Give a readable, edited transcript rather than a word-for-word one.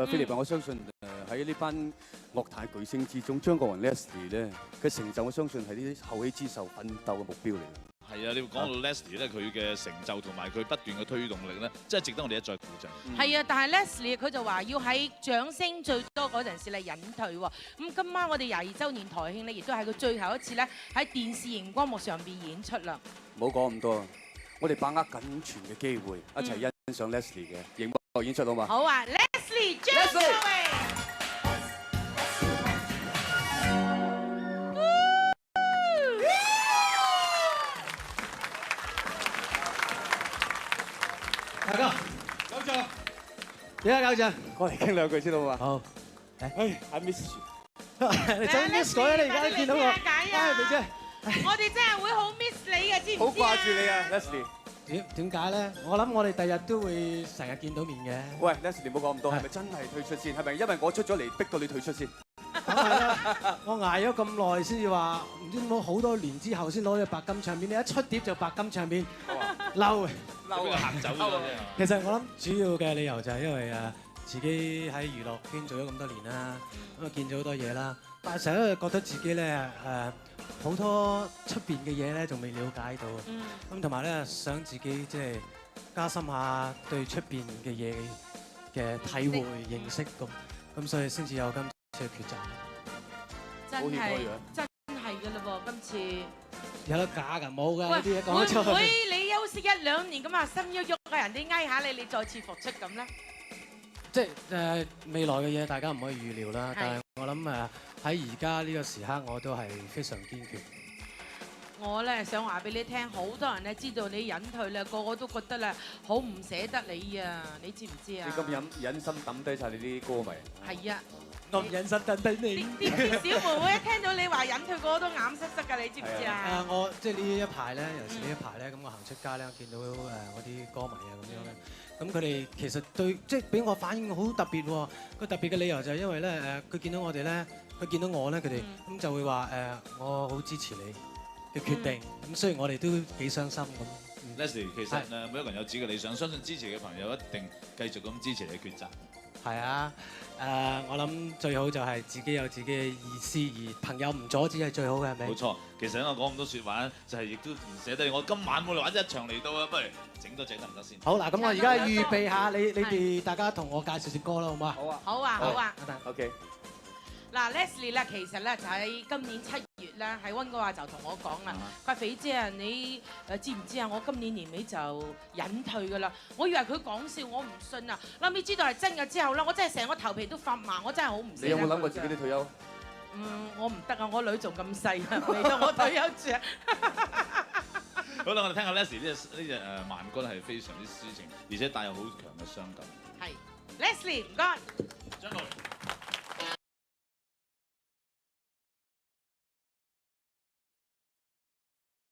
菲力，我相信喺呢班樂壇巨星之中，張國榮 Leslie 咧嘅成就，我相信係呢啲後起之秀奮鬥嘅目標嚟嘅。係啊，你講到 Leslie 咧，佢嘅成就同埋佢不斷嘅推動力咧，真係值得我哋一再鼓掌。係啊，但係 Leslie 佢就話要喺掌聲最多嗰陣時嚟隱退喎。咁今晚我哋22週年台慶咧，亦都係佢最後一次咧喺電視熒光幕上邊演出啦。唔好講咁多，我哋把握緊全嘅機會，一齊欣賞 Leslie 嘅熒幕演出好嘛？好啊 ，Leslie 張國榮。大哥，九象，點解九象？過嚟傾兩句先好嘛？好。I miss you。你想 miss 我咧？你而家見到我，你姐，我哋真係會好 miss 你嘅，知唔知啊？好掛住你啊 ，Leslie。點解咧？我諗我哋第日都會成日見到面嘅。喂 ，Leslie 唔好講咁多，係咪真係退出先？係咪因為我出咗嚟逼到你退出先？梗係啦，我捱咗咁耐先至話，唔知點解好多年之後先攞咗白金唱片。你一出碟就白金唱片，嬲嘅。嬲啊！行走咗啫。其實我諗主要嘅理由就係因為自己喺娛樂圈做咗咁多年啦，咁啊見咗好多嘢啦，但係成日都覺得自己咧好多出邊嘅嘢咧仲未了解到，咁同埋咧想自己即係加深下對出邊嘅嘢嘅體會認識咁所以先至有今次嘅抉擇。真係㗎啦喎，今次。有得假㗎，冇㗎呢啲嘢講會出去。唔會你休息1、2年咁啊，心喐喐啊，人哋嗌下你，你再次復出咁咧？即係未來嘅嘢，大家唔可以預料啦。但係我諗喺而家呢個時刻，我都係非常堅決。我咧想話俾你聽，好多人咧知道你隱退啦，個個都覺得咧好唔捨得你啊！你知唔知啊？你咁忍心抌低曬你啲歌迷？係啊。我唔忍心等低你。啲小妹妹一聽到你話隱退，個個都眼濕濕㗎，你知唔知啊？我即係呢一排咧，尤其是呢一排咧，咁我行出街咧，見到我啲歌迷啊咁樣咧，咁佢哋其實對即係俾我反應好特別喎。個特別嘅理由就係因為咧佢見到我哋咧，佢見到我咧，佢哋咁就會話我好支持你嘅決定。咁雖然我哋都幾傷心咁。Leslie 其實每一個人有自己嘅理想，相信支持嘅朋友一定繼續咁支持你嘅抉擇。係啊，我諗最好就係自己有自己嘅意思，而朋友唔阻止係最好嘅，係咪？冇錯，其實咧我講咁多説話咧，就係亦都唔捨得。我今晚冇嚟玩一場嚟到啊，不如整多隻得唔得先？好嗱，咁我而家預備下你哋大家同我介紹隻歌啦，好唔好啊？好啊，好啊，好啊。OK。嗱 Leslie 咧，其實咧就喺今年7月咧，喺溫哥華就同我講啦，佢話肥姐啊，你知唔知啊？我今年年尾就隱退㗎啦。我以為佢講笑，我唔信啊。後尾知道係真嘅之後咧，我真係成個頭皮都發麻，我真係好唔捨得。你有冇諗過自己啲退休？我唔得啊！我女仲咁細啊，未到我退休住啊。好啦，我哋聽下 Leslie 呢隻慢歌係非常之抒情，而且帶有好強嘅傷感。係 Leslie，唔該。張國榮。